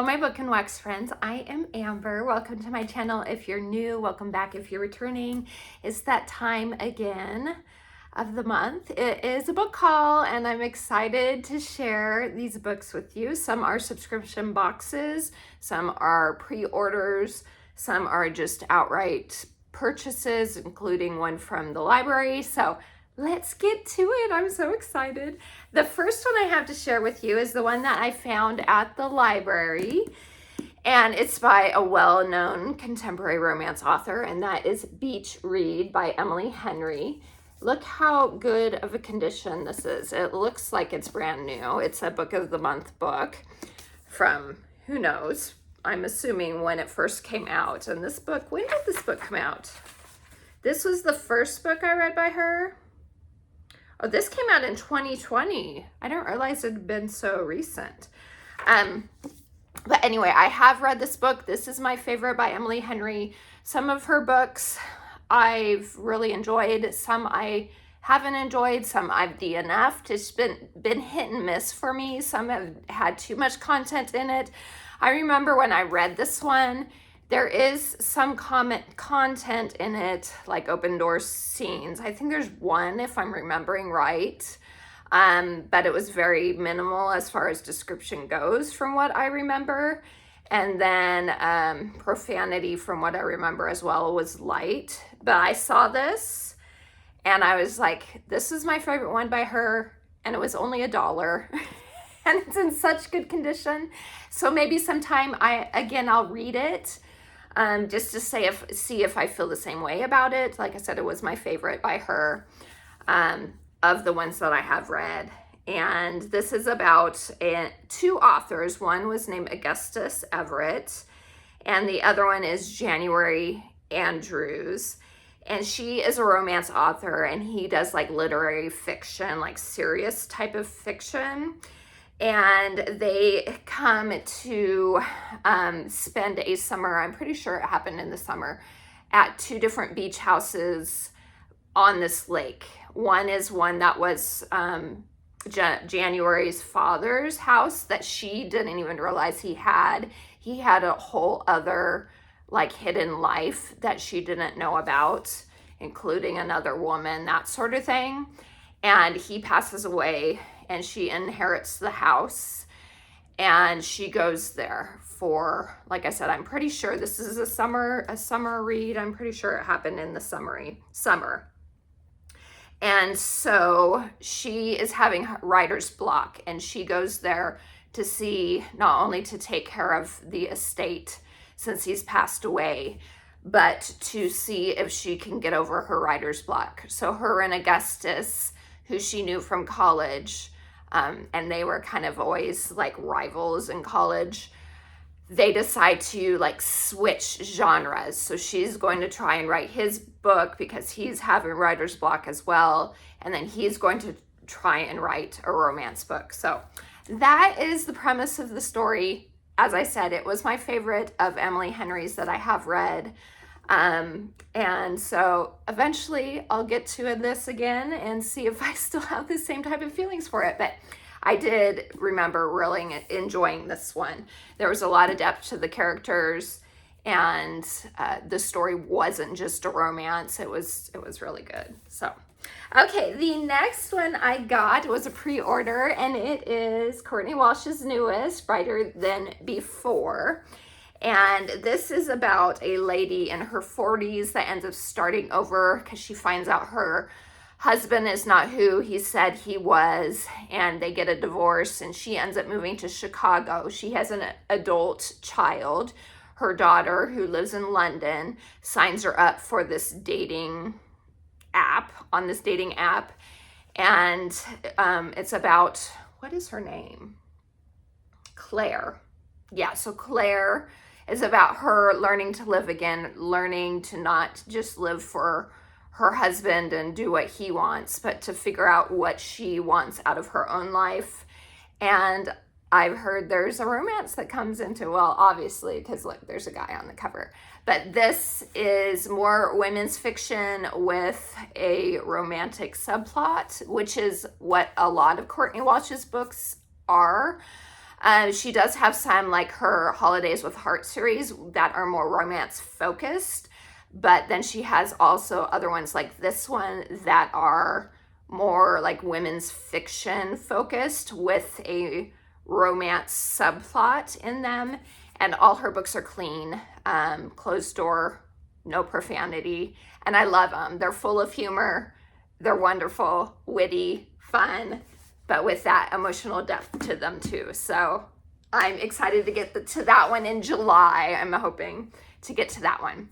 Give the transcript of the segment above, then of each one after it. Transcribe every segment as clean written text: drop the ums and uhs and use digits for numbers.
Hello, my book and wax friends. I am Amber. Welcome to my channel. If you're new, welcome back. If you're returning, it's that time again of the month. It is a book haul, and I'm excited to share these books with you. Some are subscription boxes, some are pre-orders, some are just outright purchases, including one from the library. So let's get to it. I'm so excited. The first one I have to share with you is the one that I found at the library, and it's by a well-known contemporary romance author, and that is Beach Read by Emily Henry. Look how good of a condition this is. It looks like it's brand new. It's a book of the month book from, who knows, I'm assuming when it first came out. And this book, when did this book come out? This was the first book I read by her. Oh, this came out in 2020. I didn't realize it had been so recent. But anyway, I have read this book. This is my favorite by Emily Henry. Some of her books I've really enjoyed. Some I haven't enjoyed. Some I've DNF'd. It's been hit and miss for me. Some have had too much content in it. I remember when I read this one, there is some content in it, like open door scenes. I think there's one, if I'm remembering right. But it was very minimal as far as description goes from what I remember. And then profanity from what I remember as well was light. But I saw this and I was like, this is my favorite one by her. And it was only $1. And it's in such good condition. So maybe sometime I'll read it. Just to see if I feel the same way about it. Like I said, it was my favorite by her of the ones that I have read. And this is about two authors. One was named Augustus Everett, and the other one is January Andrews. And she is a romance author, and he does like literary fiction, like serious type of fiction. And they come to spend a summer, I'm pretty sure it happened in the summer, at two different beach houses on this lake. One is one that was January's father's house that she didn't even realize he had. He had a whole other like hidden life that she didn't know about, including another woman, that sort of thing. And he passes away, and she inherits the house, and she goes there for, like I said, I'm pretty sure this is a summer read. I'm pretty sure it happened in the summer. And so she is having writer's block, and she goes there to see, not only to take care of the estate since he's passed away, but to see if she can get over her writer's block. So her and Augustus, who she knew from college, and they were kind of always like rivals in college, they decide to like switch genres. So she's going to try and write his book because he's having writer's block as well. And then he's going to try and write a romance book. So that is the premise of the story. As I said, it was my favorite of Emily Henry's that I have read. And so eventually I'll get to this again and see if I still have the same type of feelings for it. But I did remember really enjoying this one. There was a lot of depth to the characters, and the story wasn't just a romance. It was really good. So, okay, the next one I got was a pre-order, and it is Courtney Walsh's newest, Brighter Than Before. And this is about a lady in her 40s that ends up starting over because she finds out her husband is not who he said he was, and they get a divorce, and she ends up moving to Chicago. She has an adult child. Her daughter, who lives in London, signs her up for this dating app, and it's about, what is her name? Claire. Yeah, so Claire is about her learning to live again, learning to not just live for her husband and do what he wants, but to figure out what she wants out of her own life. And I've heard there's a romance that comes into, well, obviously, because look, there's a guy on the cover. But this is more women's fiction with a romantic subplot, which is what a lot of Courtney Walsh's books are. She does have some, like her Holidays with Heart series, that are more romance focused, but then she has also other ones like this one that are more like women's fiction focused with a romance subplot in them. And all her books are clean, closed door, no profanity, and I love them. They're full of humor, they're wonderful, witty, fun, but with that emotional depth to them too. So I'm excited to get to that one in July. I'm hoping to get to that one.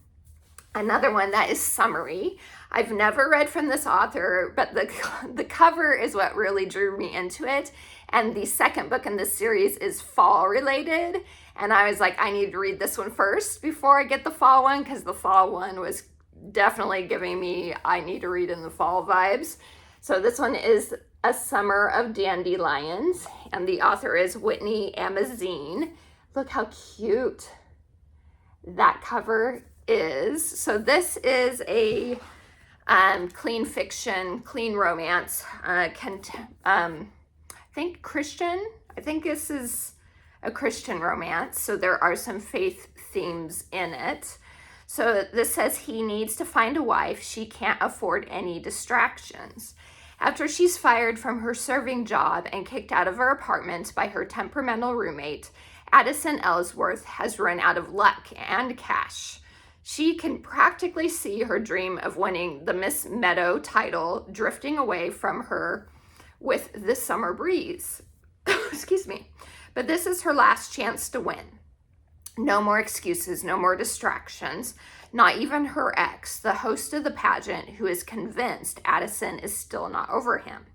Another one that is Summery. I've never read from this author, but the cover is what really drew me into it. And the second book in this series is fall related. And I was like, I need to read this one first before I get the fall one, because the fall one was definitely giving me, I need to read in the fall vibes. So this one is A Summer of Dandelions, and the author is Whitney Amazine. Look how cute that cover is. So this is a clean fiction, clean romance, I think Christian. I think this is a Christian romance, so there are some faith themes in it. So this says he needs to find a wife. She can't afford any distractions. After she's fired from her serving job and kicked out of her apartment by her temperamental roommate, Addison Ellsworth has run out of luck and cash. She can practically see her dream of winning the Miss Meadow title drifting away from her with the summer breeze. Excuse me. But this is her last chance to win. No more excuses, no more distractions, not even her ex, the host of the pageant, who is convinced Addison is still not over him.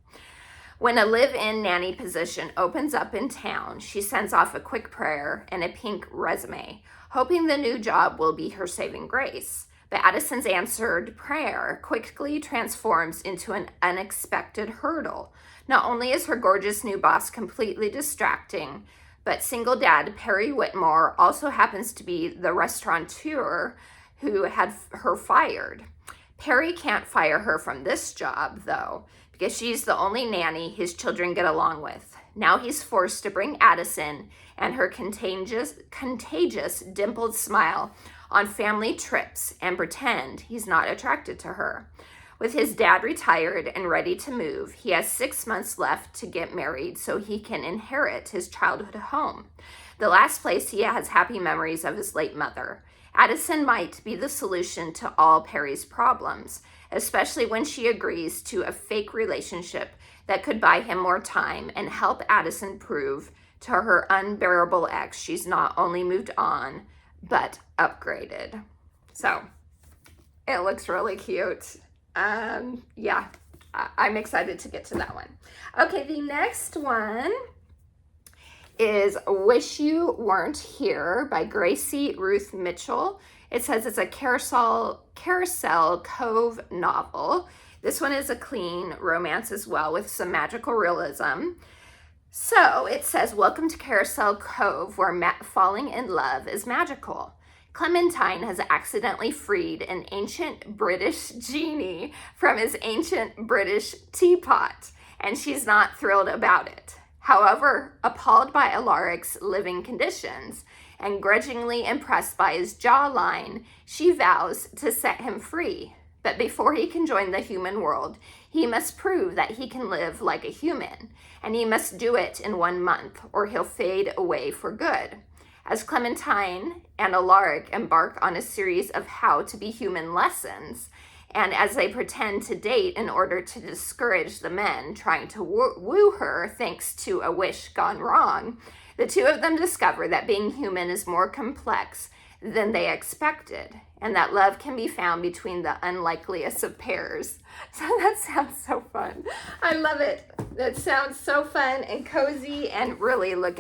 When a live-in nanny position opens up in town, she sends off a quick prayer and a pink resume, hoping the new job will be her saving grace. But Addison's answered prayer quickly transforms into an unexpected hurdle. Not only is her gorgeous new boss completely distracting, but single dad Perry Whitmore also happens to be the restaurateur who had her fired. Perry can't fire her from this job, though, because she's the only nanny his children get along with. Now he's forced to bring Addison and her contagious dimpled smile on family trips and pretend he's not attracted to her. With his dad retired and ready to move, he has 6 months left to get married so he can inherit his childhood home, the last place he has happy memories of his late mother. Addison might be the solution to all Perry's problems, especially when she agrees to a fake relationship that could buy him more time and help Addison prove to her unbearable ex she's not only moved on, but upgraded. So it looks really cute. Yeah, I'm excited to get to that one. Okay, the next one is Wish You Weren't Here by Gracie Ruth Mitchell. It says it's a Carousel Cove novel. This one is a clean romance as well with some magical realism. So it says, welcome to Carousel Cove, where falling in love is magical. Clementine has accidentally freed an ancient British genie from his ancient British teapot, and she's not thrilled about it. However, appalled by Alaric's living conditions and grudgingly impressed by his jawline, she vows to set him free. But before he can join the human world, he must prove that he can live like a human, and he must do it in 1 month, or he'll fade away for good. As Clementine and Alaric embark on a series of how to be human lessons, and as they pretend to date in order to discourage the men trying to woo her thanks to a wish gone wrong, the two of them discover that being human is more complex than they expected, and that love can be found between the unlikeliest of pairs. So that sounds so fun. I love it. That sounds so fun and cozy, and really look,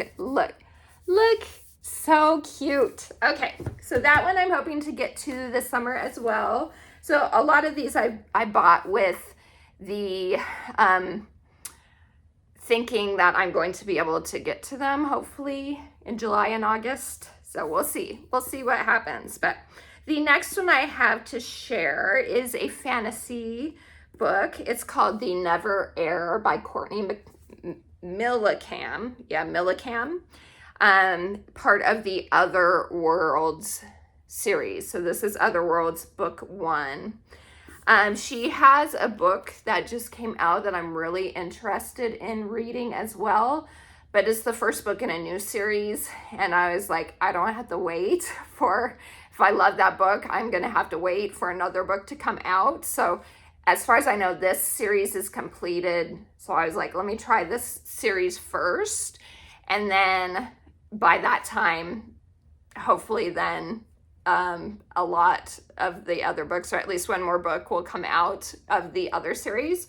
so cute. Okay, so that one I'm hoping to get to this summer as well. So a lot of these I bought with the thinking that I'm going to be able to get to them hopefully in July and August. So we'll see what happens. But the next one I have to share is a fantasy book. It's called The Never Heir by Courtney Millicam. Yeah, Millicam. part of the Other Worlds series. So this is Other Worlds book 1. She has a book that just came out that I'm really interested in reading as well, but it's the first book in a new series, and I was like, I don't have to wait for, if I love that book, I'm gonna have to wait for another book to come out. So as far as I know, this series is completed, so I was like, let me try this series first, and then by that time, hopefully then a lot of the other books, or at least one more book, will come out of the other series.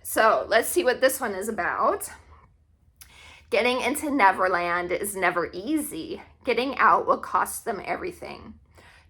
So let's see what this one is about. Getting into Neverland is never easy. Getting out will cost them everything.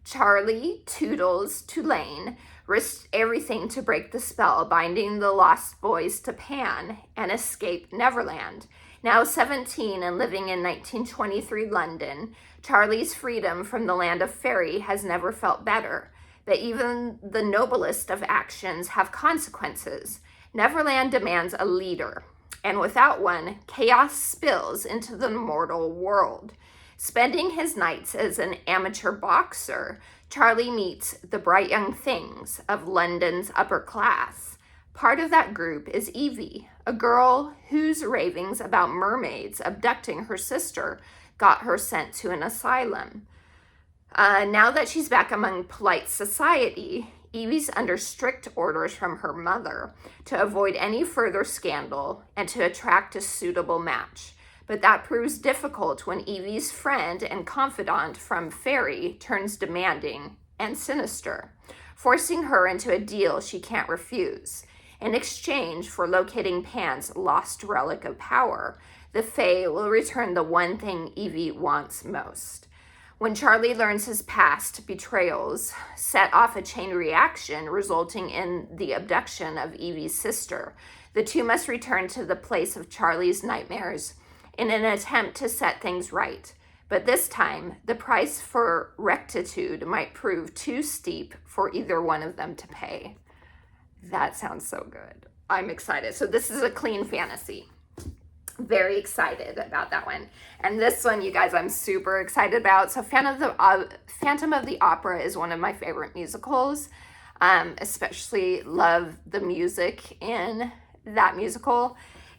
Charlie, Toodles, Tulane risked everything to break the spell, binding the lost boys to Pan and escape Neverland. Now 17 and living in 1923 London, Charlie's freedom from the land of fairy has never felt better. But even the noblest of actions have consequences. Neverland demands a leader, and without one, chaos spills into the mortal world. Spending his nights as an amateur boxer, Charlie meets the bright young things of London's upper class. Part of that group is Evie, a girl whose ravings about mermaids abducting her sister got her sent to an asylum. Now that she's back among polite society, Evie's under strict orders from her mother to avoid any further scandal and to attract a suitable match. But that proves difficult when Evie's friend and confidant from Fairy turns demanding and sinister, forcing her into a deal she can't refuse. In exchange for locating Pan's lost relic of power, the Fae will return the one thing Evie wants most. When Charlie learns his past betrayals set off a chain reaction resulting in the abduction of Evie's sister, the two must return to the place of Charlie's nightmares in an attempt to set things right. But this time, the price for rectitude might prove too steep for either one of them to pay. That sounds so good. I'm excited. So this is a clean fantasy. Very excited about that one. And this one, you guys, I'm super excited about. So Phantom of the Opera is one of my favorite musicals. Especially love the music in that musical.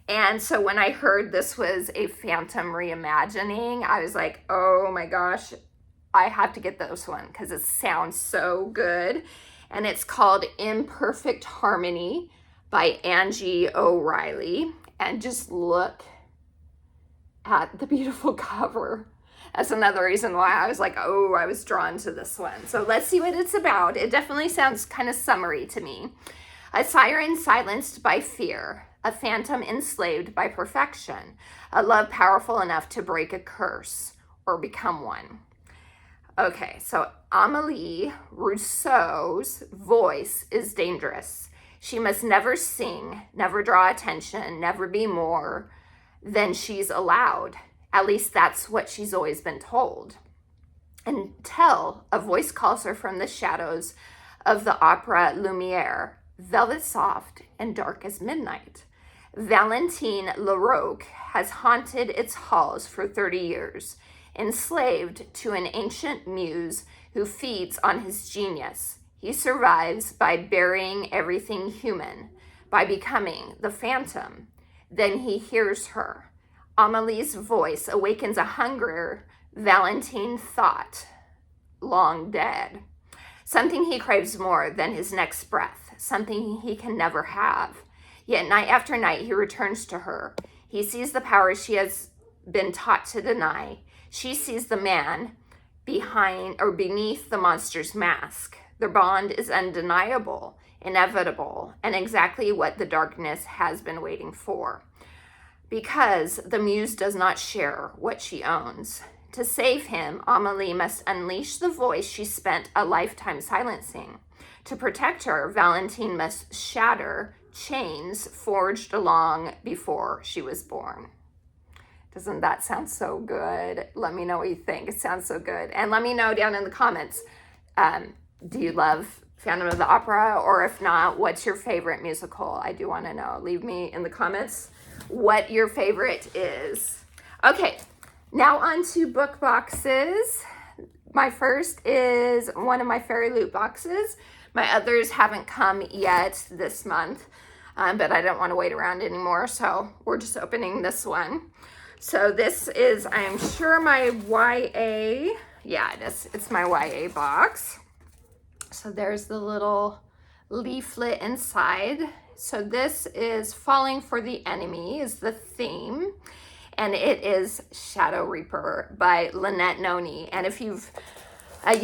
And so when I heard this was a Phantom reimagining, I was like, oh my gosh, I have to get this one because it sounds so good. And it's called Imperfect Harmony by Angie O'Reilly. And just look at the beautiful cover. That's another reason why I was like, oh, I was drawn to this one. So let's see what it's about. It definitely sounds kind of summery to me. A siren silenced by fear, a phantom enslaved by perfection, a love powerful enough to break a curse or become one. Okay, so Amélie Rousseau's voice is dangerous. She must never sing, never draw attention, never be more than she's allowed. At least that's what she's always been told. Until a voice calls her from the shadows of the Opera Lumière, velvet soft and dark as midnight. Valentine Larocque has haunted its halls for 30 years, enslaved to an ancient muse who feeds on his genius. He survives by burying everything human, by becoming the phantom. Then he hears her. Amélie's voice awakens a hunger Valentine thought long dead. Something he craves more than his next breath, something he can never have. Yet night after night he returns to her. He sees the power she has been taught to deny. She sees the man behind or beneath the monster's mask. Their bond is undeniable, inevitable, and exactly what the darkness has been waiting for. Because the muse does not share what she owns. To save him, Amélie must unleash the voice she spent a lifetime silencing. To protect her, Valentine must shatter chains forged long before she was born. Doesn't that sound so good? Let me know what you think. It sounds so good. And let me know down in the comments, do you love Phantom of the Opera? Or if not, what's your favorite musical? I do want to know. Leave me in the comments what your favorite is. Okay, Now on to book boxes. My first is one of my Fairy Loot boxes. My others haven't come yet this month, but I don't want to wait around anymore, so we're just opening this one. So this is, I am sure, my YA. Yeah, it is. It's my YA box. So there's the little leaflet inside. So this is Falling for the Enemy is the theme. And it is Shadow Reaper by Lynette Noni. And if you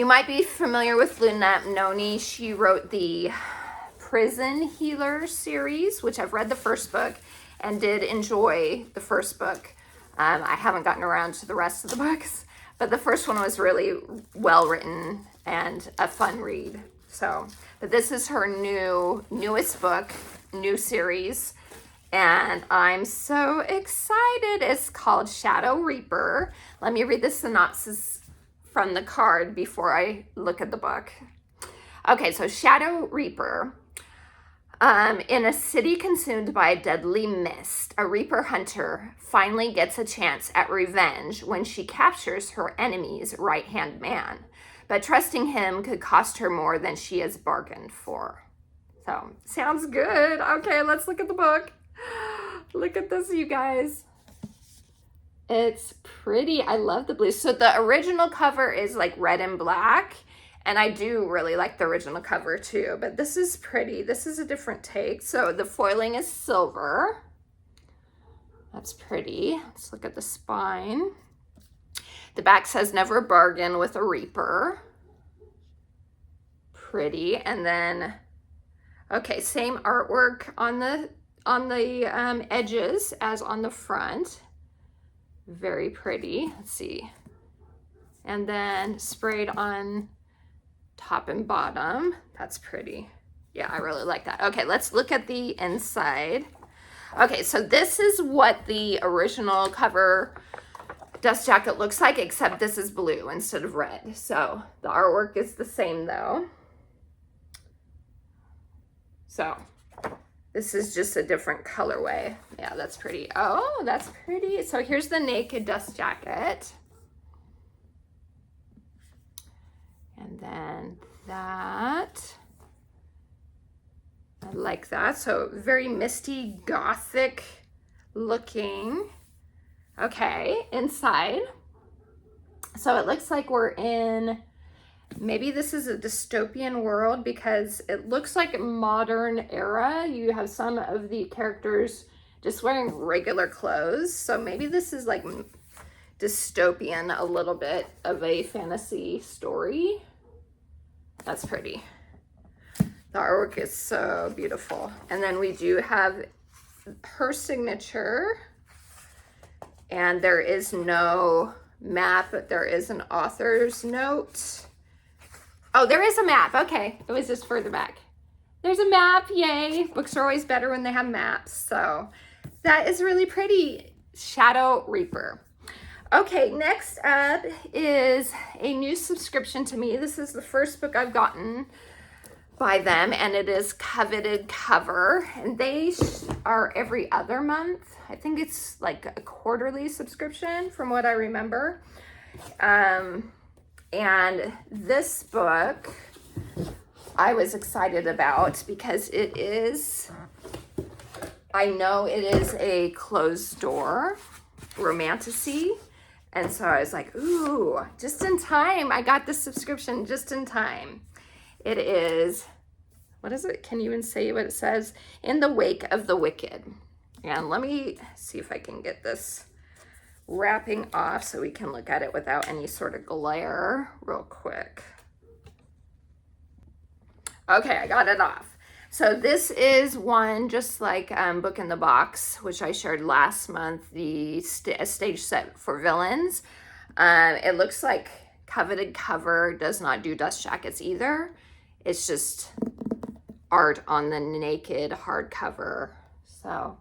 might be familiar with Lynette Noni, she wrote the Prison Healer series, which I've read the first book and did enjoy the first book. I haven't gotten around to the rest of the books, but the first one was really well written and a fun read. So, but this is her newest book, new series, and I'm so excited. It's called Shadow Reaper. Let me read the synopsis from the card before I look at the book. Okay, so Shadow Reaper. In a city consumed by a deadly mist, a Reaper hunter finally gets a chance at revenge when she captures her enemy's right-hand man. But trusting him could cost her more than she has bargained for. So, sounds good. Okay, let's look at the book. Look at this, you guys. It's pretty. I love the blue. So the original cover is like red and black. And I do really like the original cover too. But this is pretty. This is a different take. So the foiling is silver. That's pretty. Let's look at the spine. The back says never bargain with a Reaper. Pretty. And then, okay, same artwork on the edges as on the front. Very pretty. Let's see. And then sprayed on top and bottom. That's pretty. Yeah, I really like that. Okay, let's look at the inside. Okay, so this is what the original cover dust jacket looks like, except this is blue instead of red. So the artwork is the same though. So this is just a different colorway. Yeah, that's pretty. Oh, that's pretty. So here's the naked dust jacket. And then that. I like that. So very misty, gothic looking. Okay, inside. So it looks like we're in, maybe this is a dystopian world because it looks like a modern era. You have some of the characters just wearing regular clothes. So maybe this is like dystopian, a little bit of a fantasy story. That's pretty. The artwork is so beautiful. And then we do have her signature. And there is no map, but there is an author's note. Oh, there is a map. Okay, it was just further back. There's a map, yay. Books are always better when they have maps. So that is really pretty. Shadow Reaper. Okay, next up is a new subscription to me. This is the first book I've gotten by them, and it is Coveted Cover, and they are every other month. I think it's like a quarterly subscription from what I remember. And this book I was excited about because it is, I know it is a closed door romantasy. And so I was like, ooh, just in time. I got this subscription just in time. It is, what is it? Can you even say what it says? In the Wake of the Wicked. And let me see if I can get this wrapping off so we can look at it without any sort of glare real quick. Okay, I got it off. So this is one just like Book in the Box, which I shared last month, the stage set for villains. It looks like Coveted Cover does not do dust jackets either. It's just art on the naked hardcover. So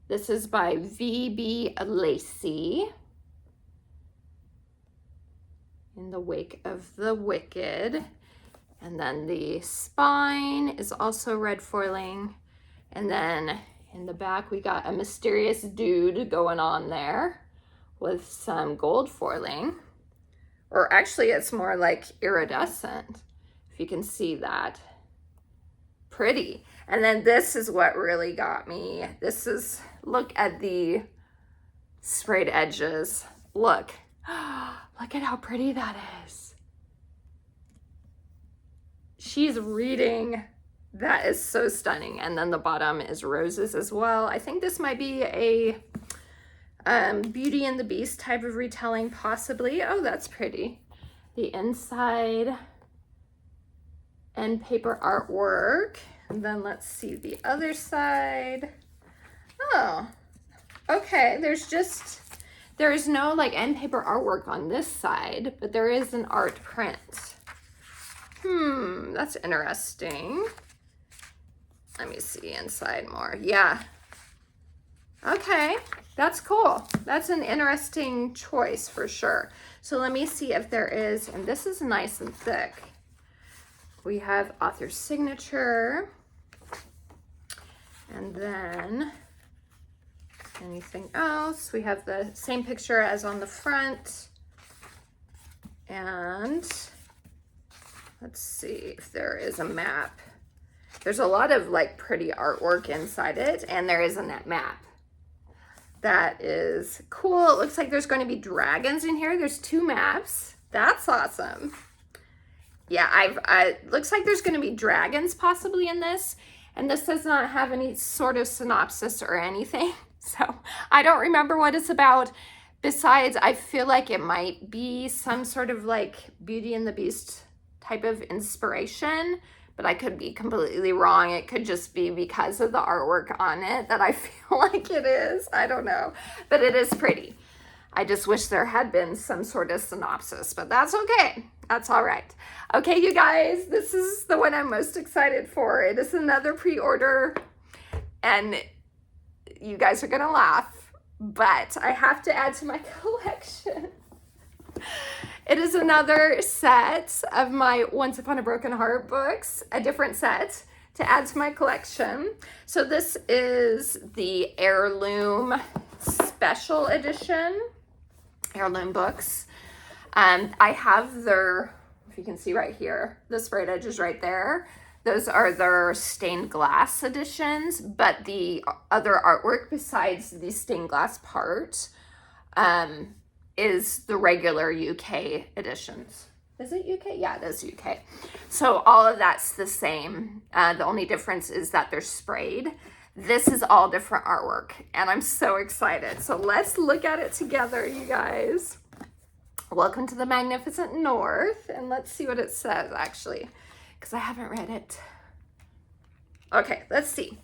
this is by V.B. Lacey. In the Wake of the Wicked. And then the spine is also red foiling. And then in the back, we got a mysterious dude going on there with some gold foiling. Or actually, it's more like iridescent, if you can see that. Pretty. And then this is what really got me. This is, look at the sprayed edges. Look. Look at how pretty that is. She's reading. That is so stunning. And then the bottom is roses as well. I think this might be a Beauty and the Beast type of retelling, possibly. Oh, that's pretty. The inside and paper artwork. And then let's see the other side. Oh, okay. There is no like end paper artwork on this side, but there is an art print. That's interesting. Let me see inside more. Yeah. Okay, that's cool. That's an interesting choice for sure. So let me see if there is, and this is nice and thick. We have author's signature. And then anything else? We have the same picture as on the front. And let's see if there is a map. There's a lot of like pretty artwork inside it, and there is a map. That is cool. It looks like there's going to be dragons in here. There's 2 maps. That's awesome. Yeah, looks like there's going to be dragons possibly in this, and this does not have any sort of synopsis or anything. So I don't remember what it's about. Besides, I feel like it might be some sort of like Beauty and the Beast type of inspiration, but I could be completely wrong. It could just be because of the artwork on it that I feel like it is. I don't know, but it is pretty. I just wish there had been some sort of synopsis, but that's okay. That's all right. Okay, you guys, this is the one I'm most excited for. It is another pre-order, and you guys are gonna laugh, but I have to add to my collection. It is another set of my Once Upon a Broken Heart books, a different set to add to my collection. So this is the Heirloom Special Edition, Heirloom books. I have their, if you can see right here, the sprayed edges right there. Those are their stained glass editions, but the other artwork besides the stained glass part is the regular UK editions. Is it UK? Yeah, it is UK. So all of that's the same. The only difference is that they're sprayed. This is all different artwork, and I'm so excited. So let's look at it together, you guys. Welcome to the Magnificent North, and let's see what it says, actually, because I haven't read it. Okay, let's see.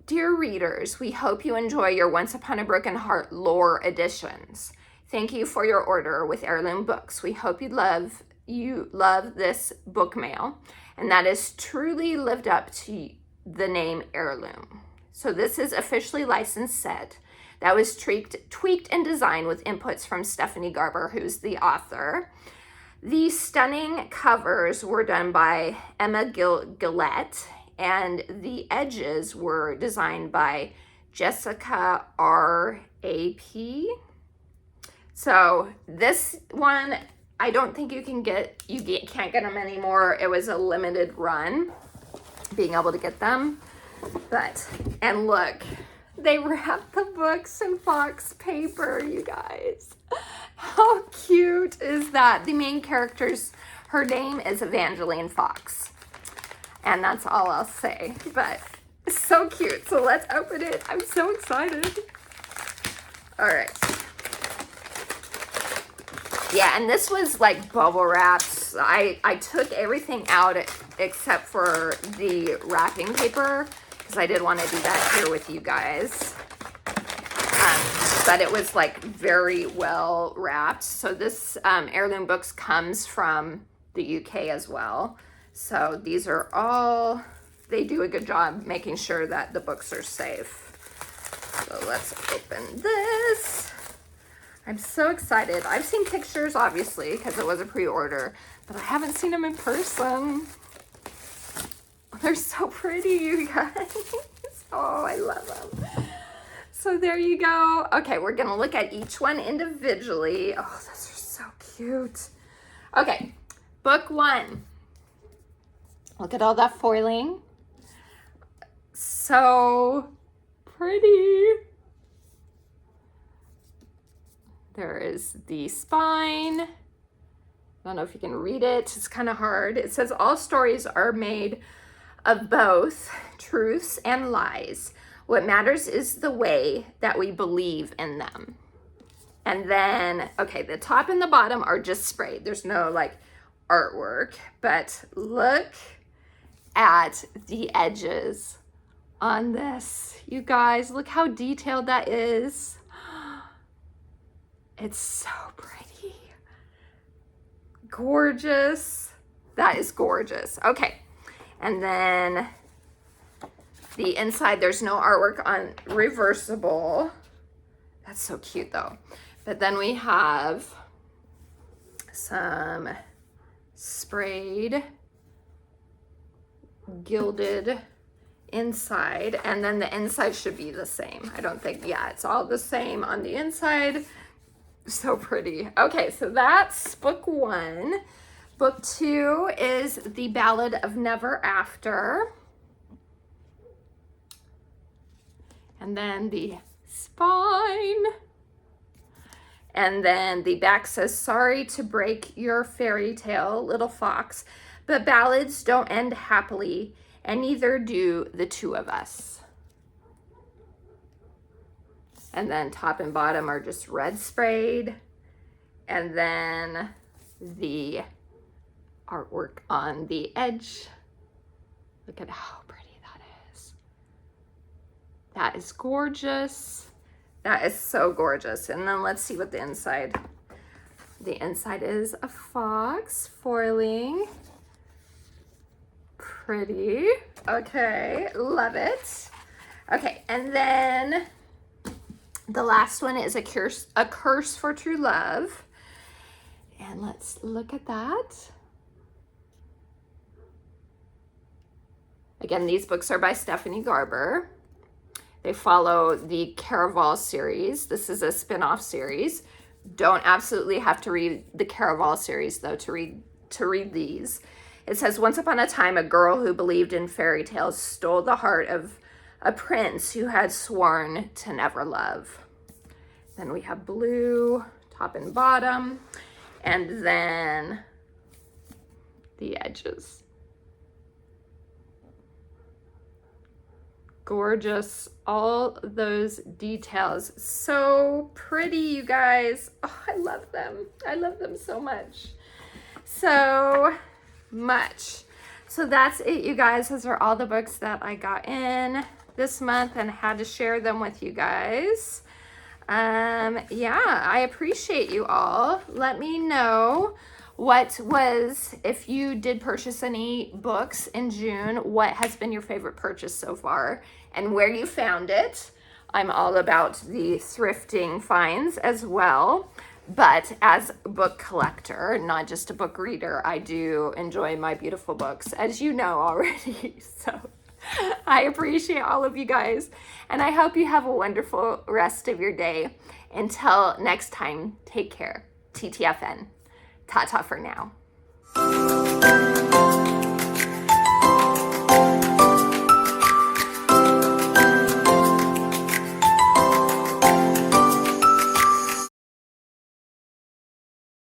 Dear readers, we hope you enjoy your Once Upon a Broken Heart lore editions. Thank you for your order with Heirloom Books. We hope you love this book mail, and that is truly lived up to the name Heirloom. So this is officially licensed set that was tweaked and designed with inputs from Stephanie Garber, who's the author. The stunning covers were done by Emma Gillette, and the edges were designed by Jessica R.A.P. So this one, I don't think you can't get them anymore. It was a limited run, being able to get them. And look, they wrapped the books in fox paper, you guys. How cute is that? The main character's, her name is Evangeline Fox. And that's all I'll say, but it's so cute. So let's open it. I'm so excited. All right. Yeah, and this was like bubble wraps. I took everything out except for the wrapping paper because I did want to do that here with you guys. But it was like very well wrapped. So this Heirloom Books comes from the UK as well. So these are all, they do a good job making sure that the books are safe. So let's open this. I'm so excited. I've seen pictures, obviously, because it was a pre-order, but I haven't seen them in person. They're so pretty, you guys. Oh, I love them. So there you go. Okay, we're gonna look at each one individually. Oh, those are so cute. Okay, book one. Look at all that foiling. So pretty. There is the spine. I don't know if you can read it. It's kind of hard. It says all stories are made of both truths and lies. What matters is the way that we believe in them. And then, okay, the top and the bottom are just sprayed. There's no like artwork, but look at the edges on this. You guys, look how detailed that is. It's so pretty. Gorgeous. That is gorgeous. Okay. And then the inside, there's no artwork on reversible. That's so cute though. But then we have some sprayed, gilded inside, and then the inside should be the same. I don't think, yeah, it's all the same on the inside. So pretty. Okay, so that's book one. Book two is The Ballad of Never After. And then the spine. And then the back says, sorry to break your fairy tale, little fox, but ballads don't end happily, and neither do the two of us. And then top and bottom are just red sprayed. And then the artwork on the edge. Look at how pretty that is. That is gorgeous. That is so gorgeous. And then let's see what the inside. The inside is a fox foiling. Pretty. Okay, love it. Okay, and then the last one is a curse for true love. And let's look at that. Again, these books are by Stephanie Garber. They follow the Caraval series. This is a spin-off series. Don't absolutely have to read the Caraval series though to read these. It says, once upon a time, a girl who believed in fairy tales stole the heart of a prince who had sworn to never love. Then we have blue, top and bottom, and then the edges. Gorgeous, all those details. So pretty, you guys. Oh, I love them. I love them so much. So much. So that's it, you guys. Those are all the books that I got in this month and had to share them with you guys. Yeah, I appreciate you all. Let me know if you did purchase any books in June, what has been your favorite purchase so far and where you found it. I'm all about the thrifting finds as well. But as a book collector, not just a book reader, I do enjoy my beautiful books, as you know already. So I appreciate all of you guys, and I hope you have a wonderful rest of your day. Until next time, take care. TTFN. Ta-ta for now.